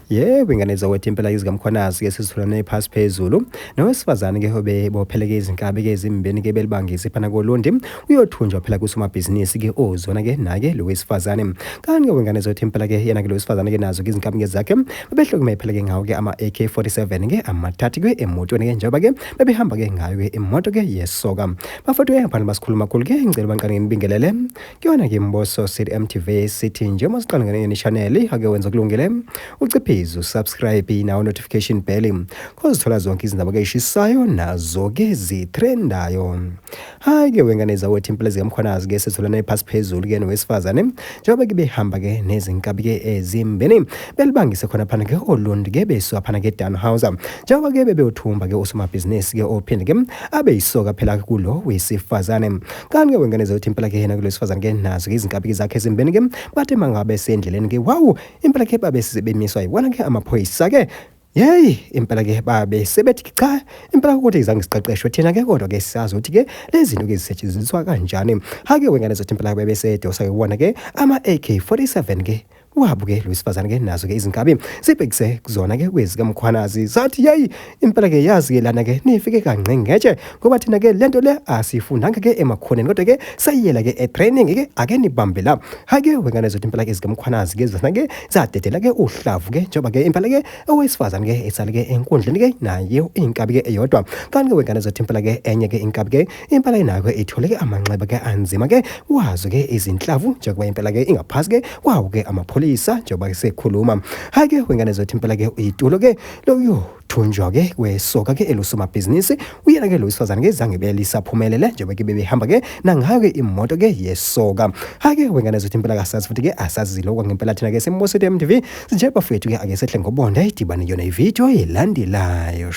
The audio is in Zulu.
Yebo, ingane zawethu impela izikamkhwanazi ke sizitholane phasi phezulu nowesifazane ke hobe bopheleke izinkabi ke ezimbeni ke belibangise phana koLundi uyothunjwa phela kusomabhizinisi ke ozona ke nake lo wesifazane kanti ke ingane zawethu impela ke yena ke lo wesifazane ke nazo ke izinkabi ke zakhe bebehlukume phela ke ngawo ke ama AK47 ke amathathu ke emotweni ke njengoba ke bebehamba ke ngayo ke imoto ke yesoka bafethu ke phana basikhuluma kakhulu ke ngicela banqane nginibingelele kuyona ke Mboso City MTV City nje masiqala ngene channel ake wenza kulungile uciphe subscribe nawo notification bell kozithola zonke izindaba ke eshisayo nazo ke zitrendayo. Hayi ke wengane zawethu impela zikamkhwanazi ke sitholana phasi phezulu ke nowesifazane njengoba ke behamba ke nezinkabi ke ezimbeni belibangise khona phana ke oLundi ke beswa phana ke Danhouse njengoba ke bebeyothumba ke usomabhizinisi ke ophinde ke abe isoka phela kulo wesifazane kanti ke wengane zawethu impela ke yena kulesifazane ke nazo ke izinkabi zakhe ezimbeni ke bathi mangabe sendleleni ke wow impela ke babe sibemiswa yibona ke amaphoyisa ke Yey impela ke babe sebethi cha impela ukuthi izange siqeqeshwe thina ke kodwa ke siyazi ukuthi ke lezi zinto ke zisetshenziswa kanjani hake wengane zothi impela babe besedosa ke ubona ke ama AK47 ke wabuke lo wesifazane ke nazo ke izinkabi sibhekise kuzona ke kwezikamkhwanazi sathi hey impela ke yazi ke lana ke nifike kanqengetshe ngoba thina ke lento le asifundanga ke emakhoneni kodwa ke sayiyela ke e-training ke ake nibambe la hake wengane zothi impela ke izikamkhwanazi ke zona ke zadedela ke uhlavu ke njengoba ke impela ke owesifazane ke esale ke enkundleni ke naye inkabi ke eyodwa kanti ke wengane zothi impela ke enye ke inkabi ke impela inayo ke ithole ke amanxeba ke anzima ke wazo ke izinhlavu njengoba impela ke ingaphasi ke kwawo ke amapholisa njengoba sekhuluma hake wengane zothi impela ke uyitulo ke lo thunjwa ke kwesoka ke elusomabhizinisi uyena ke lo wesifazane ke zange belisaphumelele njengoba ke bebehamba ke nangayo ke imoto ke yesoka hake wengane zothi impela kasazi futhi ke asazilo kwangempela thina ke seMboso City MTV sinje bafethu ke ake sehle ngobonda idibane yona ivideo elandelayo.